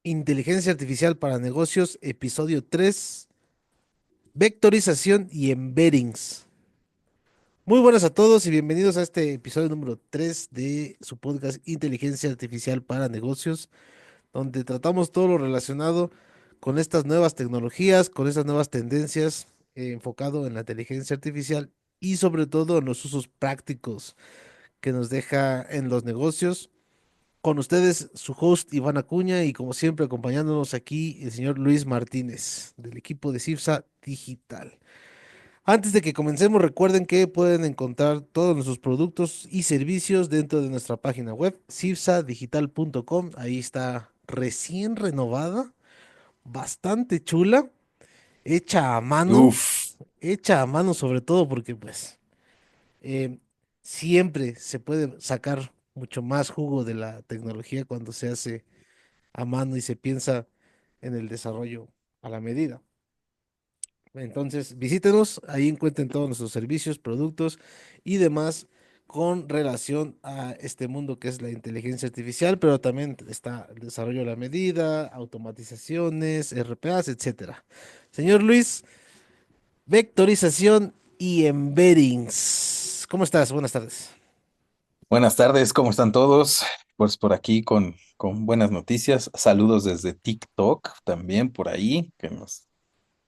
Inteligencia Artificial para Negocios, episodio 3, vectorización y embeddings. Muy buenas a todos y bienvenidos a este episodio número 3 de su podcast Inteligencia Artificial para Negocios, donde tratamos todo lo relacionado con estas nuevas tecnologías, con estas nuevas tendencias, enfocado en la inteligencia artificial y sobre todo en los usos prácticos que nos deja en los negocios. Con ustedes, su host Iván Acuña y como siempre acompañándonos aquí el señor Luis Martínez del equipo de Cifsa Digital. Antes de que comencemos, recuerden que pueden encontrar todos nuestros productos y servicios dentro de nuestra página web, cifsadigital.com. Ahí está recién renovada, bastante chula, hecha a mano, Uf, hecha a mano sobre todo porque pues eh, siempre se puede sacar mucho más jugo de la tecnología cuando se hace a mano y se piensa en el desarrollo a la medida. Entonces, visítenos, ahí encuentren todos nuestros servicios, productos y demás con relación a este mundo que es la inteligencia artificial, pero también está el desarrollo a la medida, automatizaciones, RPAs, etcétera. Señor Luis, vectorización y embeddings. ¿Cómo estás? Buenas tardes. buenas tardes, ¿cómo están todos? Pues por aquí con buenas noticias. Saludos desde TikTok también por ahí,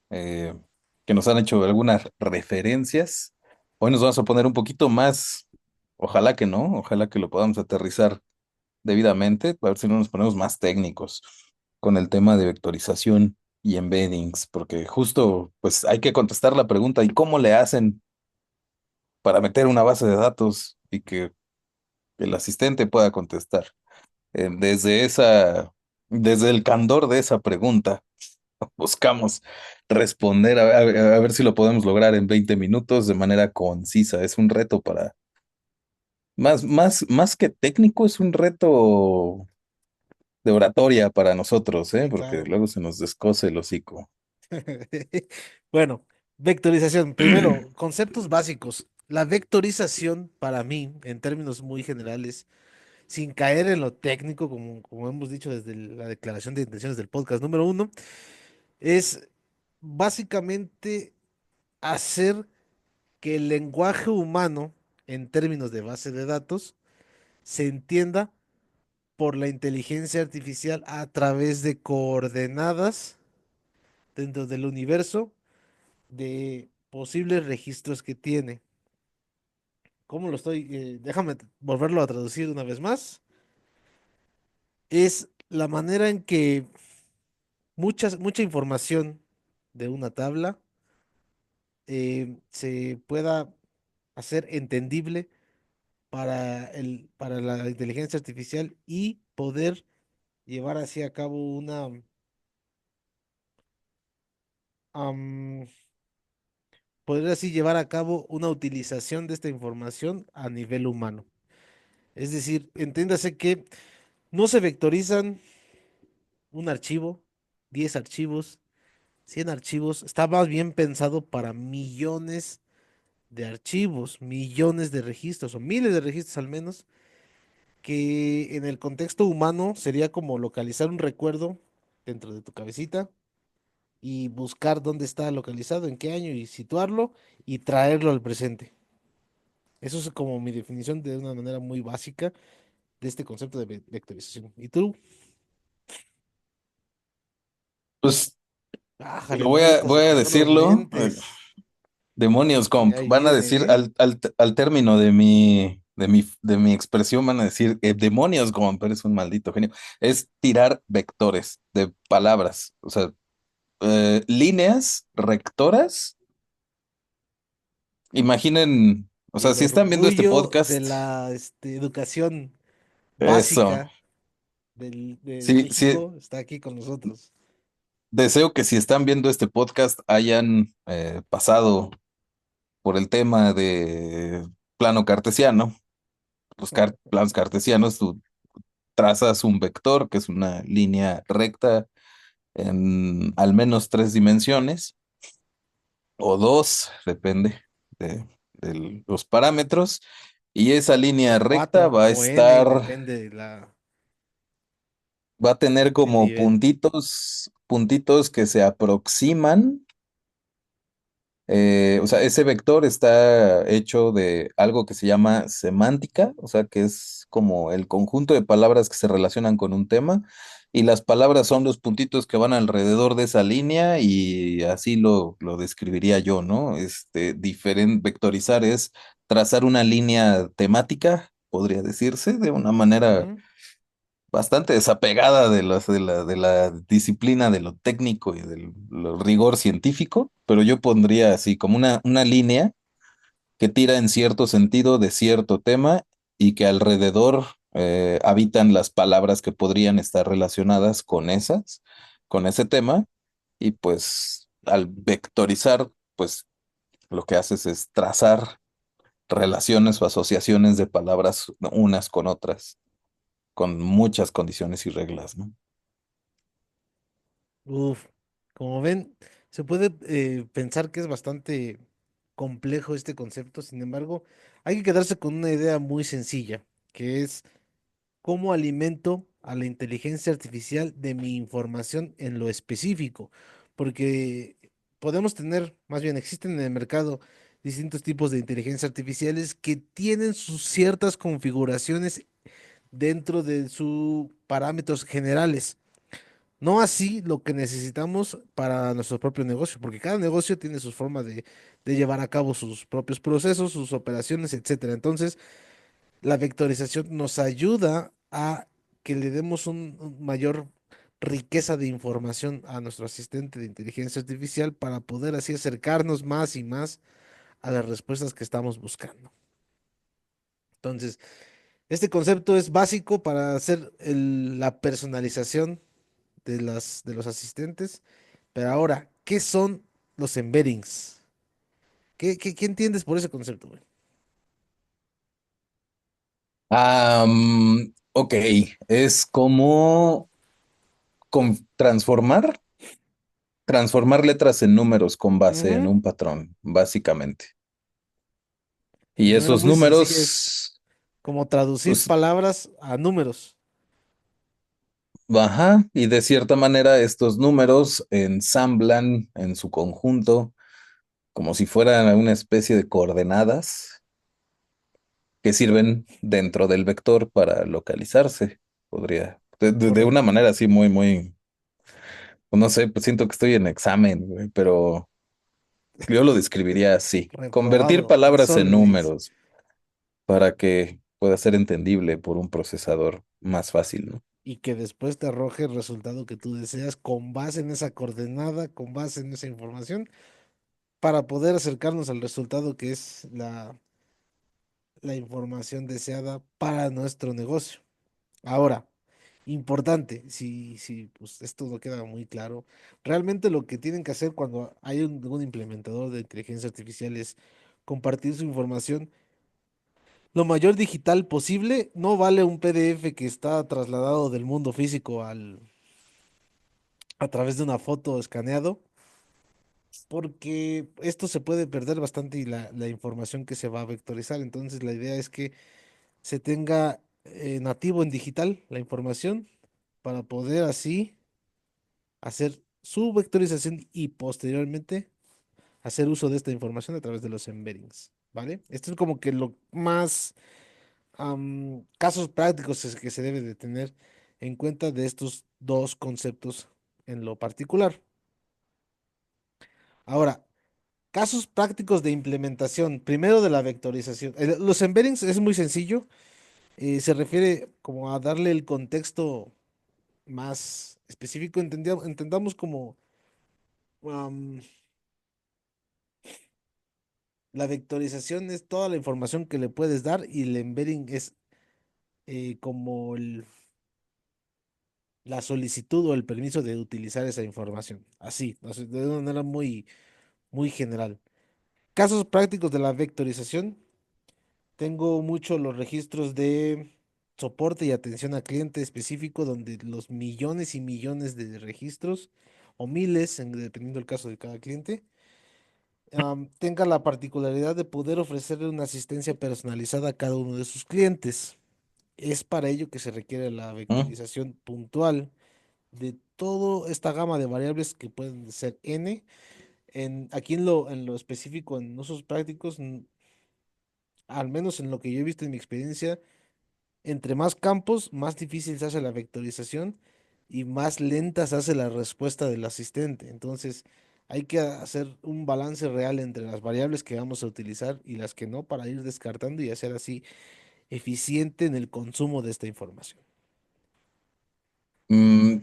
eh, que nos han hecho algunas referencias. Hoy nos vamos a poner un poquito más, ojalá que no, ojalá que lo podamos aterrizar debidamente, a ver si no nos ponemos más técnicos con el tema de vectorización y embeddings, porque justo pues hay que contestar la pregunta, ¿y cómo le hacen para meter una base de datos y que el asistente pueda contestar? Desde desde el candor de esa pregunta, buscamos responder a ver si lo podemos lograr en 20 minutos de manera concisa. Es un reto más que técnico, es un reto de oratoria para nosotros, ¿eh? Sí, Porque claro. luego se nos descoce el hocico. Bueno, vectorización. Primero, conceptos básicos. La vectorización para mí, en términos muy generales, sin caer en lo técnico, como hemos dicho desde la declaración de intenciones del podcast número 1, es básicamente hacer que el lenguaje humano, en términos de base de datos, se entienda por la inteligencia artificial a través de coordenadas dentro del universo de posibles registros que tiene. ¿Cómo lo estoy? Déjame volverlo a traducir una vez más. Es la manera en que mucha información de una tabla se pueda hacer entendible para la inteligencia artificial y poder llevar así a cabo am, poder así llevar a cabo una utilización de esta información a nivel humano. Es decir, entiéndase que no se vectorizan un archivo, 10 archivos, 100 archivos. Está más bien pensado para millones de archivos, millones de registros o miles de registros al menos, que en el contexto humano sería como localizar un recuerdo dentro de tu cabecita y buscar dónde está localizado, en qué año y situarlo y traerlo al presente. Eso es como mi definición de una manera muy básica de este concepto de vectorización. ¿Y tú? Pues Ájale, no necesitas voy a ocupar los decirlo. lentes. Demonios, Y comp. ahí Van a viene, decir ¿eh? al término de mi expresión, van a decir, demonios, comp, eres un maldito genio. Es tirar vectores de palabras, o sea, líneas rectoras. Imaginen, o sea, El si están viendo este orgullo de podcast, la educación eso. básica de Sí, sí, México está aquí con nosotros. deseo que si están viendo este podcast hayan pasado por el tema de plano cartesiano. Los planos cartesianos, tú trazas un vector, que es una línea recta en al menos tres dimensiones, o dos, depende de los parámetros, y esa línea recta Cuatro va a o N, estar, depende de la... Va a tener ¿Qué como nivel? puntitos que se aproximan. O sea, ese vector está hecho de algo que se llama semántica, o sea, que es como el conjunto de palabras que se relacionan con un tema, y las palabras son los puntitos que van alrededor de esa línea, y así lo describiría yo, ¿no? Vectorizar es trazar una línea temática, podría decirse, de una manera Ujú, bastante desapegada de la disciplina de lo técnico y del lo rigor científico, pero yo pondría así como una línea que tira en cierto sentido de cierto tema y que alrededor habitan las palabras que podrían estar relacionadas con ese tema, y pues al vectorizar, pues lo que haces es trazar relaciones o asociaciones de palabras unas con otras, con muchas condiciones y reglas, ¿no? uf, como ven, se puede pensar que es bastante complejo este concepto, sin embargo, hay que quedarse con una idea muy sencilla, que es cómo alimento a la inteligencia artificial de mi información en lo específico, porque podemos tener, más bien existen en el mercado distintos tipos de inteligencia artificiales que tienen sus ciertas configuraciones dentro de sus parámetros generales. No así lo que necesitamos para nuestro propio negocio, porque cada negocio tiene su forma de llevar a cabo sus propios procesos, sus operaciones, etcétera. Entonces, la vectorización nos ayuda a que le demos un mayor riqueza de información a nuestro asistente de inteligencia artificial para poder así acercarnos más y más a las respuestas que estamos buscando. Entonces, este concepto es básico para hacer la personalización de los asistentes. Pero ahora, ¿qué son los embeddings? ¿Qué entiendes por ese concepto, güey? Ok, es como transformar letras en números con base en Ujú. un patrón, básicamente. Y De manera esos muy sencilla es números, como traducir pues, palabras a números. ajá, y de cierta manera estos números ensamblan en su conjunto como si fueran una especie de coordenadas que sirven dentro del vector para localizarse. Podría, de una Correcto. manera así muy, muy, no sé, pues siento que estoy en examen, güey, pero yo lo describiría así: convertir Reprobado. palabras en Desórdenes. números para que pueda ser entendible por un procesador más fácil, ¿no? Y que después te arroje el resultado que tú deseas con base en esa coordenada, con base en esa información, para poder acercarnos al resultado que es la información deseada para nuestro negocio. Ahora, importante, si pues esto no queda muy claro, realmente lo que tienen que hacer cuando hay un implementador de inteligencia artificial es compartir su información lo mayor digital posible. No vale un PDF que está trasladado del mundo físico a través de una foto escaneado, porque esto se puede perder bastante y la información que se va a vectorizar. Entonces, la idea es que se tenga nativo en digital la información para poder así hacer su vectorización y posteriormente hacer uso de esta información a través de los embeddings, ¿vale? Esto es como que lo más casos prácticos que se debe de tener en cuenta de estos dos conceptos en lo particular. Ahora, casos prácticos de implementación, primero de la vectorización. Los embeddings es muy sencillo, se refiere como a darle el contexto más específico, entendamos como am, la vectorización es toda la información que le puedes dar y el embedding es como la solicitud o el permiso de utilizar esa información. Así, o sea, de una manera muy general. Casos prácticos de la vectorización. Tengo mucho los registros de soporte y atención al cliente específico, donde los millones y millones de registros, o miles, dependiendo del caso de cada cliente, tenga la particularidad de poder ofrecerle una asistencia personalizada a cada uno de sus clientes. Es para ello que se requiere la Mm, vectorización puntual de toda esta gama de variables que pueden ser n. Aquí en lo específico, en usos prácticos, al menos en lo que yo he visto en mi experiencia, entre más campos, más difícil se hace la vectorización y más lenta se hace la respuesta del asistente. Entonces, hay que hacer un balance real entre las variables que vamos a utilizar y las que no para ir descartando y hacer así eficiente en el consumo de esta información. mm,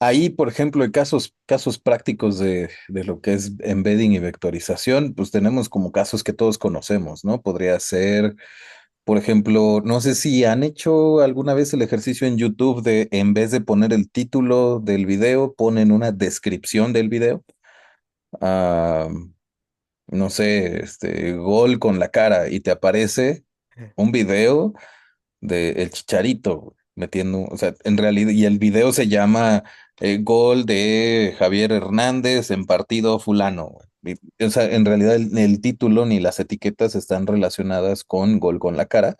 Ahí, por ejemplo, en casos prácticos de lo que es embedding y vectorización, pues tenemos como casos que todos conocemos, ¿no? Podría ser, por ejemplo, no sé si han hecho alguna vez el ejercicio en YouTube de en vez de poner el título del video, ponen una descripción del video. Ah, no sé, gol con la cara y te aparece un video de El Chicharito güey, metiendo, o sea, en realidad, y el video se llama Gol de Javier Hernández en partido fulano. Güey. O sea, en realidad el título ni las etiquetas están relacionadas con Gol con la cara,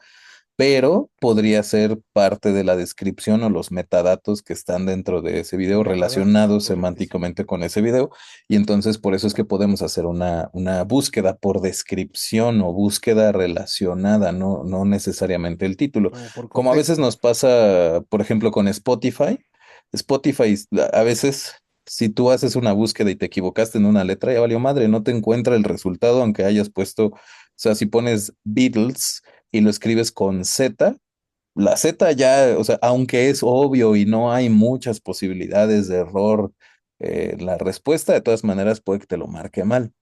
pero podría ser parte de la descripción o los metadatos que están dentro de ese video Metadatos, relacionados correctísimo. semánticamente con ese video. Y entonces por eso es que podemos hacer una búsqueda por descripción o búsqueda relacionada, no necesariamente el título. Como por Como a veces contexto. nos pasa, por ejemplo, con Spotify. Spotify, a veces, si tú haces una búsqueda y te equivocaste en una letra, ya valió madre, no te encuentra el resultado, aunque hayas puesto, o sea, si pones Beatles y lo escribes con Z, la Z ya, o sea, aunque es obvio y no hay muchas posibilidades de error, la respuesta de todas maneras puede que te lo marque mal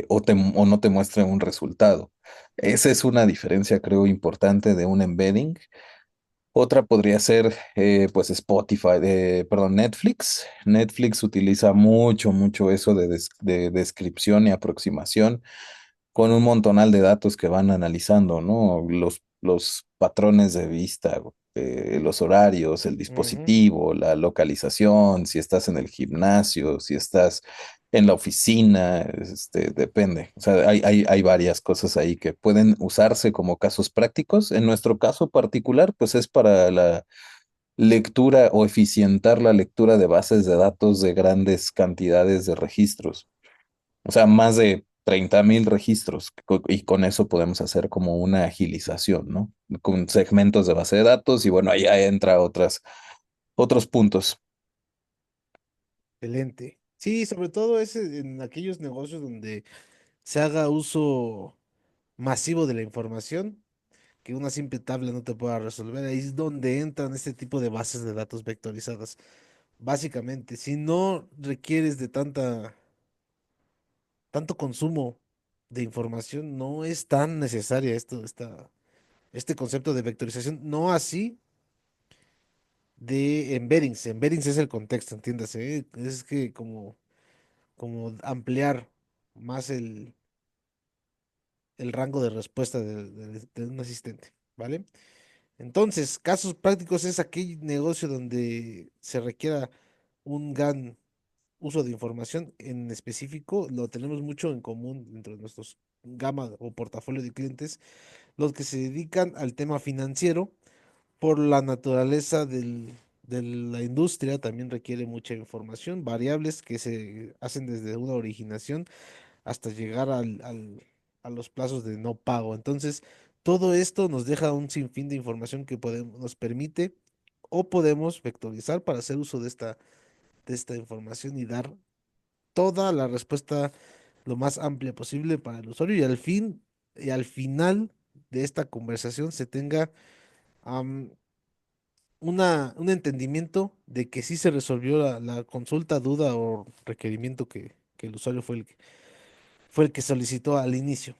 o no te muestre un resultado. Esa es una diferencia, creo, importante de un embedding. Otra podría ser, pues, Spotify, perdón, Netflix. Netflix utiliza mucho eso de descripción y aproximación con un montonal de datos que van analizando, ¿no? Los patrones de vista, los horarios, el Ujú. dispositivo, la localización, si estás en el gimnasio, si estás en la oficina, depende. O sea, hay varias cosas ahí que pueden usarse como casos prácticos. En nuestro caso particular, pues es para la lectura o eficientar la lectura de bases de datos de grandes cantidades de registros. O sea, más de 30.000 registros y con eso podemos hacer como una agilización, ¿no? Con segmentos de base de datos y bueno, ahí entra otros puntos. Excelente. Sí, sobre todo es en aquellos negocios donde se haga uso masivo de la información, que una simple tabla no te pueda resolver. Ahí es donde entran este tipo de bases de datos vectorizadas. Básicamente, si no requieres de tanto consumo de información, no es tan necesaria este concepto de vectorización. No así de embeddings. Embeddings es el contexto, entiéndase, ¿eh? Es que como ampliar más el rango de respuesta de un asistente, ¿vale? Entonces, casos prácticos es aquel negocio donde se requiera un gran uso de información en específico. Lo tenemos mucho en común dentro de nuestros gama o portafolio de clientes, los que se dedican al tema financiero por la naturaleza de la industria. También requiere mucha información, variables que se hacen desde una originación hasta llegar a los plazos de no pago. Entonces, todo esto nos deja un sinfín de información que nos permite o podemos vectorizar para hacer uso de esta información y dar toda la respuesta lo más amplia posible para el usuario y al final de esta conversación se tenga am, un entendimiento de que sí se resolvió la consulta, duda o requerimiento que el usuario fue el que solicitó al inicio.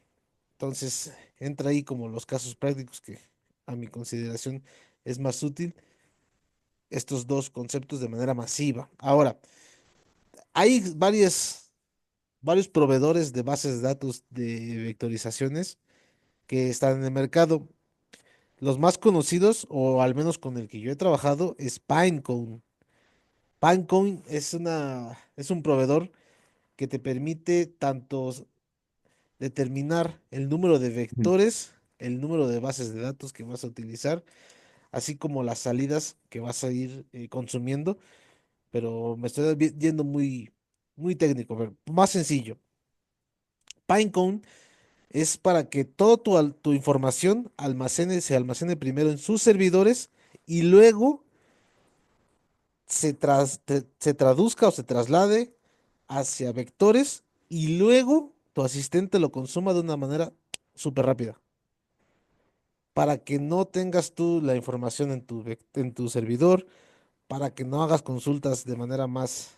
Entonces, entra ahí como los casos prácticos que a mi consideración es más útil estos dos conceptos de manera masiva. Ahora, hay varios proveedores de bases de datos de vectorizaciones que están en el mercado. Los más conocidos, o al menos con el que yo he trabajado, es Pinecone. Pinecone es un proveedor que te permite tanto determinar el número de vectores el número de bases de datos que vas a utilizar, así como las salidas que vas a ir consumiendo, pero me estoy yendo muy técnico, pero más sencillo. Pinecone es para que toda tu información se almacene primero en sus servidores y luego se traduzca o se traslade hacia vectores y luego tu asistente lo consuma de una manera súper rápida. Para que no tengas tú la información en tu servidor, para que no hagas consultas de manera más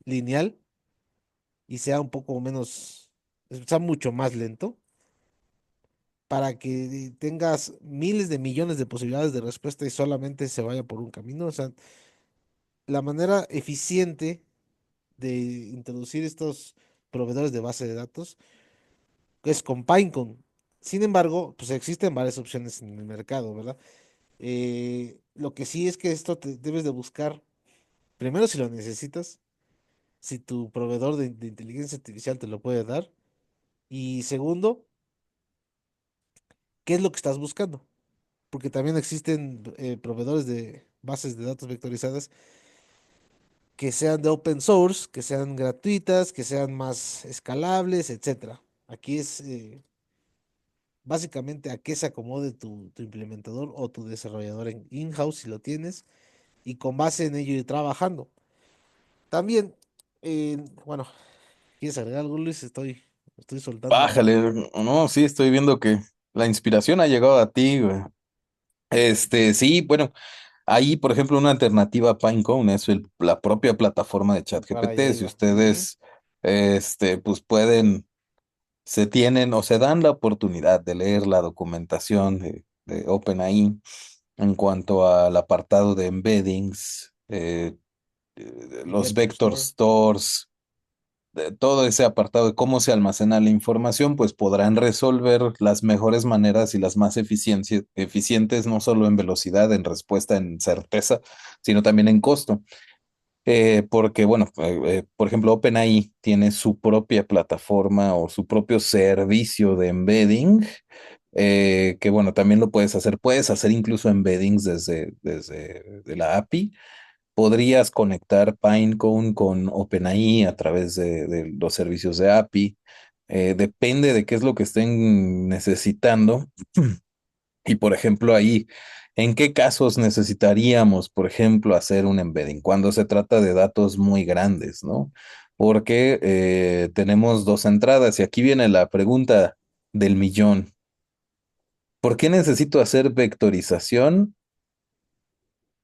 lineal y sea un poco menos, sea mucho más lento, para que tengas miles de millones de posibilidades de respuesta y solamente se vaya por un camino. O sea, la manera eficiente de introducir estos proveedores de base de datos es con Pinecone. Sin embargo, pues existen varias opciones en el mercado, ¿verdad? Lo que sí es que esto te debes de buscar, primero si lo necesitas, si tu proveedor de inteligencia artificial te lo puede dar, y segundo, ¿qué es lo que estás buscando? Porque también existen proveedores de bases de datos vectorizadas que sean de open source, que sean gratuitas, que sean más escalables, etcétera. Aquí es básicamente a qué se acomode tu implementador o tu desarrollador en in-house si lo tienes y con base en ello ir trabajando. También, bueno, ¿quieres agregar algo, Luis? Estoy soltando. Bájale, no, sí, estoy viendo que la inspiración ha llegado a ti, güey. Sí, bueno, ahí, por ejemplo, una alternativa a Pinecone es la propia plataforma de Para allá ChatGPT. Si iba. Ujú. ustedes, pues pueden, se tienen o se dan la oportunidad de leer la documentación de OpenAI en cuanto al apartado de embeddings, Y los Vector vector Store. stores, de todo ese apartado de cómo se almacena la información, pues podrán resolver las mejores maneras y las más eficientes, no solo en velocidad, en respuesta, en certeza, sino también en costo. Porque, bueno, por ejemplo, OpenAI tiene su propia plataforma o su propio servicio de embedding, que, bueno, también lo puedes hacer incluso embeddings desde de la API. Podrías conectar Pinecone con OpenAI a través de los servicios de API. Depende de qué es lo que estén necesitando. Y por ejemplo, ahí, ¿en qué casos necesitaríamos, por ejemplo, hacer un embedding? Cuando se trata de datos muy grandes, ¿no? Porque tenemos dos entradas y aquí viene la pregunta del millón. ¿Por qué necesito hacer vectorización?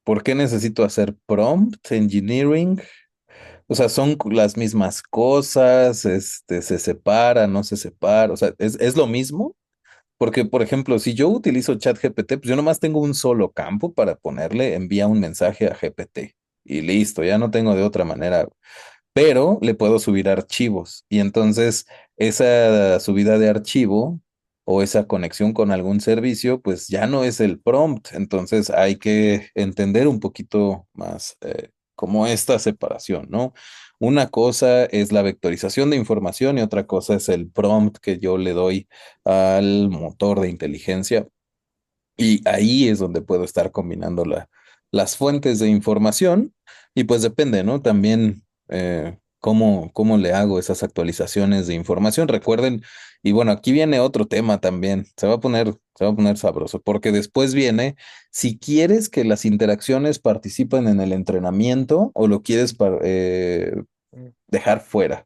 ¿Por qué necesito hacer prompt engineering? O sea, son las mismas cosas, se separa, no se separa, o sea, es lo mismo. Porque, por ejemplo, si yo utilizo ChatGPT, pues yo nomás tengo un solo campo para ponerle envía un mensaje a GPT y listo, ya no tengo de otra manera, pero le puedo subir archivos y entonces esa subida de archivo o esa conexión con algún servicio, pues ya no es el prompt, entonces hay que entender un poquito más como esta separación, ¿no? Una cosa es la vectorización de información y otra cosa es el prompt que yo le doy al motor de inteligencia y ahí es donde puedo estar combinando las fuentes de información y pues depende, ¿no? También cómo le hago esas actualizaciones de información. Recuerden, y bueno, aquí viene otro tema también, se va a poner sabroso, porque después viene, si quieres que las interacciones participen en el entrenamiento o lo quieres Mm. dejar fuera.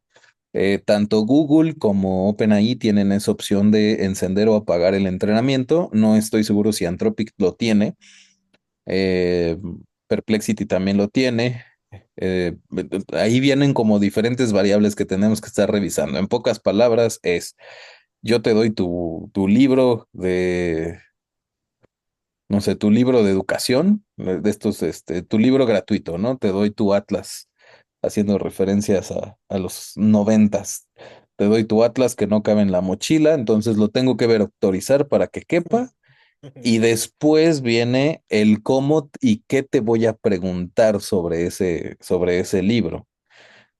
Tanto Google como OpenAI tienen esa opción de encender o apagar el entrenamiento. No estoy seguro si Anthropic lo tiene. Eh, Perplexity también lo tiene. Ahí vienen como diferentes variables que tenemos que estar revisando. En pocas palabras, yo te doy tu libro no sé, tu libro de educación, de estos, tu libro gratuito, ¿no? Te doy tu Atlas, haciendo referencias a los noventas. Te doy tu Atlas que no cabe en la mochila, entonces lo tengo que vectorizar para que quepa. Y después viene el cómo y qué te voy a preguntar sobre ese libro.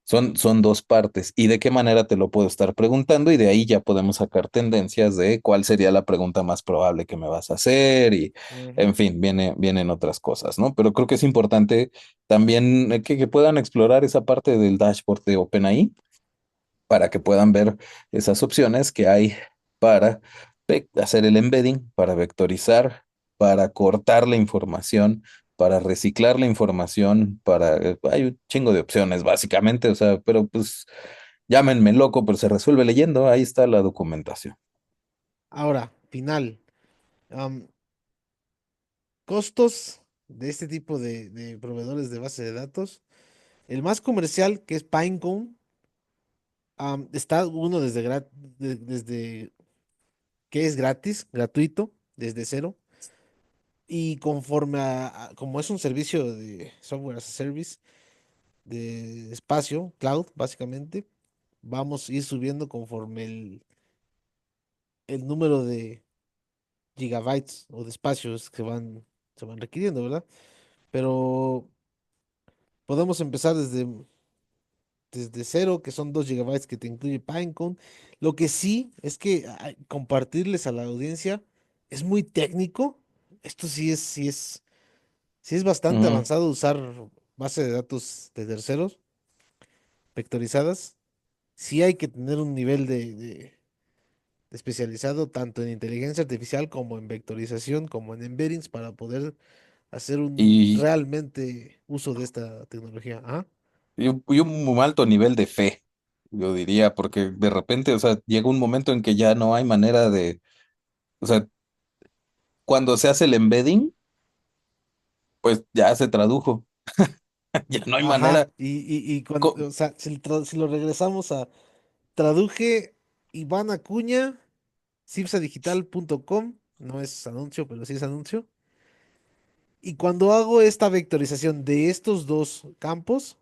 son dos partes. ¿Y de qué manera te lo puedo estar preguntando? Y de ahí ya podemos sacar tendencias de cuál sería la pregunta más probable que me vas a hacer y, en Ujú. fin, vienen otras cosas, ¿no? Pero creo que es importante también que puedan explorar esa parte del dashboard de OpenAI para que puedan ver esas opciones que hay para hacer el embedding, para vectorizar, para cortar la información, para reciclar la información, hay un chingo de opciones, básicamente, o sea, pero pues llámenme loco, pero se resuelve leyendo, ahí está la documentación. Ahora, final. am, Costos de este tipo de proveedores de base de datos. El más comercial, que es Pinecone, está uno desde que es gratis, gratuito, desde cero. Y conforme como es un servicio de software as a service, de espacio, cloud, básicamente, vamos a ir subiendo conforme el número de gigabytes o de espacios que se van requiriendo, ¿verdad? Pero podemos empezar desde cero, que son 2 gigabytes que te incluye Pinecone. Lo que sí es que compartirles a la audiencia es muy técnico. Esto sí es bastante Ujú. avanzado usar base de datos de terceros vectorizadas. Sí hay que tener un nivel de especializado tanto en inteligencia artificial como en vectorización, como en embeddings para poder hacer un Y, realmente uso de esta tecnología. Ajá. y un muy alto nivel de fe, yo diría, porque de repente, o sea, llega un momento en que ya no hay manera de, o sea, cuando se hace el embedding, pues ya se tradujo. Ya no hay Ajá, manera. y Co- cuando, o sea, si lo regresamos a traduje Iván Acuña, cipsadigital.com, no es anuncio, pero sí es anuncio. Y cuando hago esta vectorización de estos dos campos,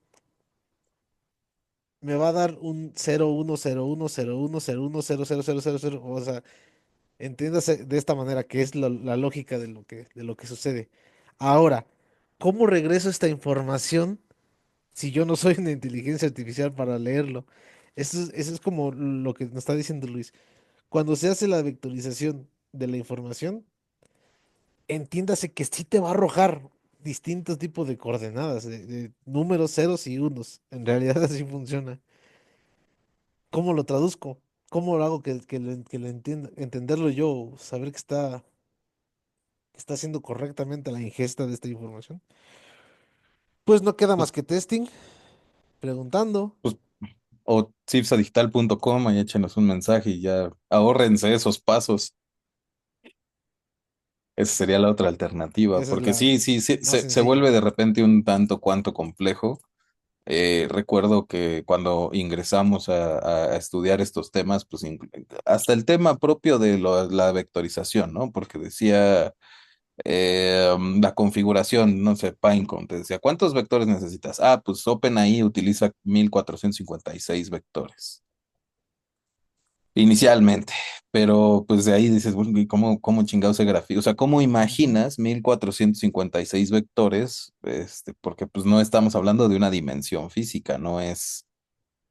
me va a dar un 0, 1, 0, 1, 0, 1, 0, 1, 0, 0, 0, 0, 0, 0. O sea, entiéndase de esta manera, que es la lógica de lo que sucede. Ahora, ¿cómo regreso esta información si yo no soy una inteligencia artificial para leerlo? Eso es como lo que nos está diciendo Luis. Cuando se hace la vectorización de la información, entiéndase que sí te va a arrojar distintos tipos de coordenadas, de números, ceros y unos. En realidad así funciona. ¿Cómo lo traduzco? ¿Cómo lo hago que lo entienda, entenderlo yo, saber que está haciendo correctamente la ingesta de esta información? Pues no queda pues, más que testing, preguntando. pues, o cipsadigital.com, ahí échenos un mensaje y ya ahórrense esos pasos. Esa sería la otra alternativa, Esa es porque la sí, sí, sí, más se sencilla. vuelve de repente un tanto cuanto complejo. Recuerdo que cuando ingresamos a estudiar estos temas, pues hasta el tema propio de la vectorización, ¿no? Porque decía la configuración, no sé, Pinecone, te decía, ¿cuántos vectores necesitas? Ah, pues OpenAI utiliza 1456 vectores. Inicialmente, pero pues de ahí dices, bueno, ¿y cómo chingado se grafica? O sea, ¿cómo Ujú. imaginas 1456 vectores? Porque pues no estamos hablando de una dimensión física, no es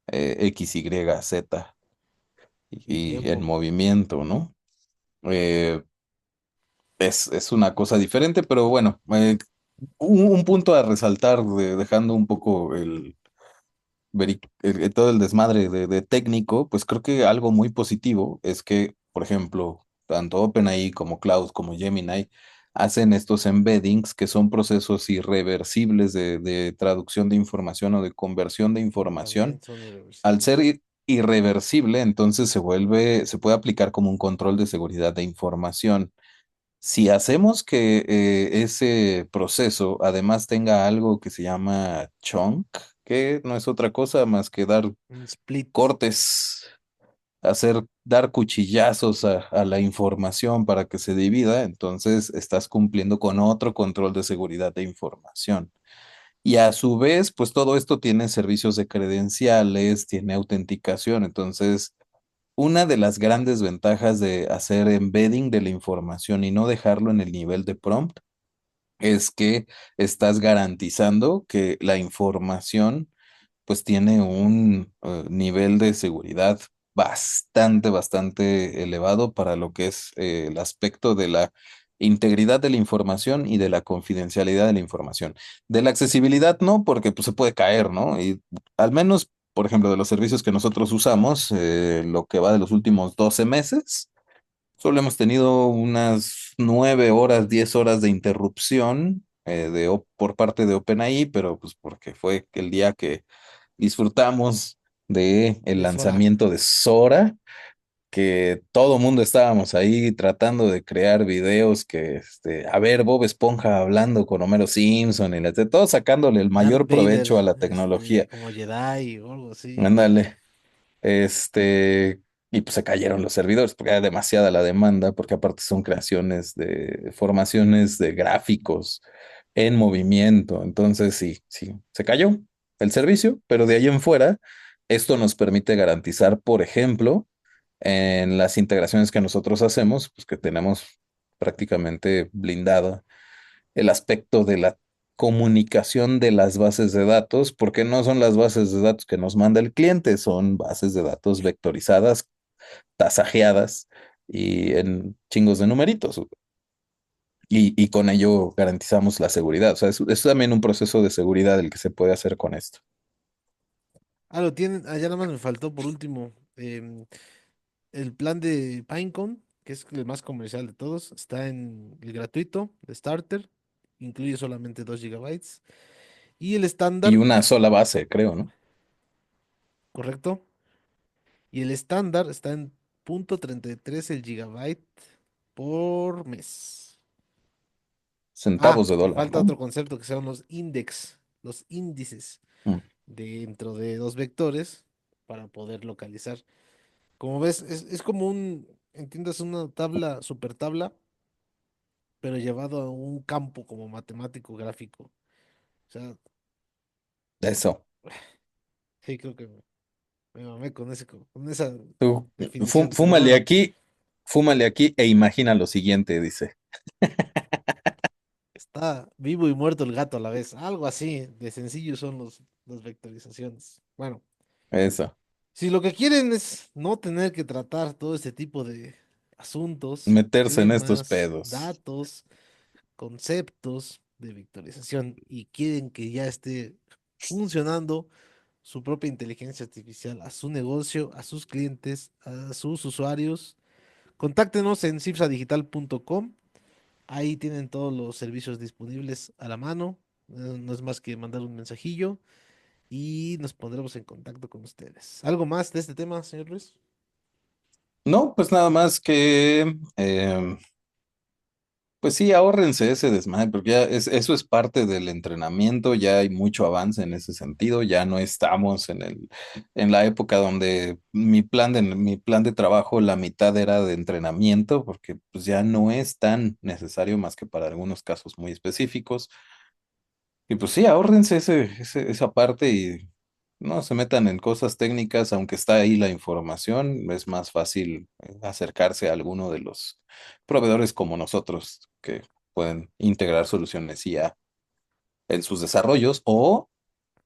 X, Y, Z Y y en tiempo. movimiento, ¿no? Eh, es una cosa diferente, pero bueno, un punto a resaltar, dejando un poco todo el desmadre de técnico, pues creo que algo muy positivo es que, por ejemplo, tanto OpenAI como Cloud como Gemini hacen estos embeddings que son procesos irreversibles de traducción de información o de conversión de información. También son Al ser irreversibles. irreversible, entonces se puede aplicar como un control de seguridad de información. Si hacemos que ese proceso además tenga algo que se llama chunk, que no es otra cosa más que dar Un split. cortes, dar cuchillazos a la información para que se divida, entonces estás cumpliendo con otro control de seguridad de información. Y a su vez, pues todo esto tiene servicios de credenciales, tiene autenticación, entonces una de las grandes ventajas de hacer embedding de la información y no dejarlo en el nivel de prompt es que estás garantizando que la información pues tiene un nivel de seguridad bastante elevado para lo que es el aspecto de la integridad de la información y de la confidencialidad de la información. De la accesibilidad no, porque pues, se puede caer, ¿no? Y al menos, por ejemplo, de los servicios que nosotros usamos, lo que va de los últimos 12 meses. Solo hemos tenido unas 9 horas, 10 horas de interrupción por parte de OpenAI, pero pues porque fue el día que disfrutamos de el de Sora. lanzamiento de Sora, que todo mundo estábamos ahí tratando de crear videos a ver, Bob Esponja hablando con Homero Simpson todos sacándole el Darth mayor Vader, provecho a la tecnología. como Jedi o algo así. Ándale. Este, y pues se cayeron los servidores porque era demasiada la demanda, porque aparte son creaciones de formaciones de gráficos en movimiento. Entonces, sí, se cayó el servicio, pero de ahí en fuera, esto nos permite garantizar, por ejemplo, en las integraciones que nosotros hacemos, pues que tenemos prácticamente blindado el aspecto de la comunicación de las bases de datos, porque no son las bases de datos que nos manda el cliente, son bases de datos vectorizadas, tasajeadas y en chingos de numeritos. Y con ello garantizamos la seguridad. O sea, es también un proceso de seguridad el que se puede hacer con esto. Ah, lo tienen. Ah, ya nada más me faltó por último. El plan de Pinecone, que es el más comercial de todos, está en el gratuito de Starter. Incluye solamente 2 GB. Y el Y estándar, una sola base, creo, ¿no? correcto. Y el estándar está en .33 el gigabyte por mes. Ah, Centavos de y dólar, falta ¿no? otro concepto que son los índices Mm. dentro de dos vectores para poder localizar. Como ves, es como entiendas, una tabla, super tabla, pero llevado a un campo como matemático gráfico. O sea, Eso. sí, creo que me mamé con con esa Tú, definición, pero fúmale bueno, aquí, fúmale aquí e imagina lo siguiente, dice. está vivo y muerto el gato a la vez. Algo así de sencillo son las vectorizaciones. Bueno, Eso. si lo que quieren es no tener que tratar todo este tipo de asuntos, Meterse en estos temas, pedos. datos, conceptos de vectorización y quieren que ya esté funcionando su propia inteligencia artificial a su negocio, a sus clientes, a sus usuarios, contáctenos en cipsadigital.com. Ahí tienen todos los servicios disponibles a la mano. No es más que mandar un mensajillo y nos pondremos en contacto con ustedes. ¿Algo más de este tema, señor Luis? No, pues nada más que, pues sí, ahórrense ese desmadre, porque eso es parte del entrenamiento, ya hay mucho avance en ese sentido, ya no estamos en la época donde mi plan de trabajo, la mitad era de entrenamiento, porque pues ya no es tan necesario más que para algunos casos muy específicos. Y pues sí, ahórrense esa parte y no se metan en cosas técnicas, aunque está ahí la información, es más fácil acercarse a alguno de los proveedores como nosotros que pueden integrar soluciones IA en sus desarrollos o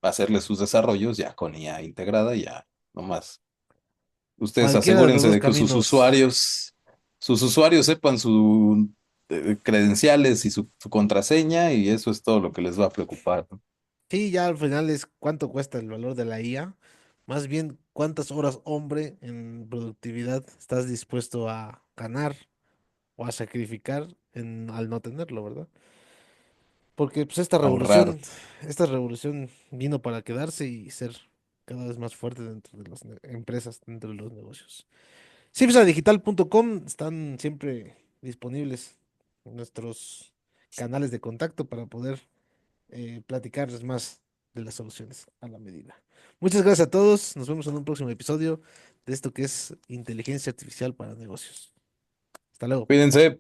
hacerle sus desarrollos ya con IA integrada, ya nomás. Ustedes Cualquiera de los asegúrense dos de que caminos. sus usuarios sepan sus credenciales y su contraseña y eso es todo lo que les va a preocupar, ¿no? Sí, ya al final es cuánto cuesta el valor de la IA, más bien cuántas horas hombre en productividad estás dispuesto a ganar o a sacrificar al no tenerlo, ¿verdad? Porque pues Ahorrar. esta revolución vino para quedarse y ser cada vez más fuerte dentro de las empresas, dentro de los negocios. Cipsadigital.com están siempre disponibles nuestros canales de contacto para poder platicarles más de las soluciones a la medida. Muchas gracias a todos. Nos vemos en un próximo episodio de esto que es inteligencia artificial para negocios. Hasta luego. Cuídense.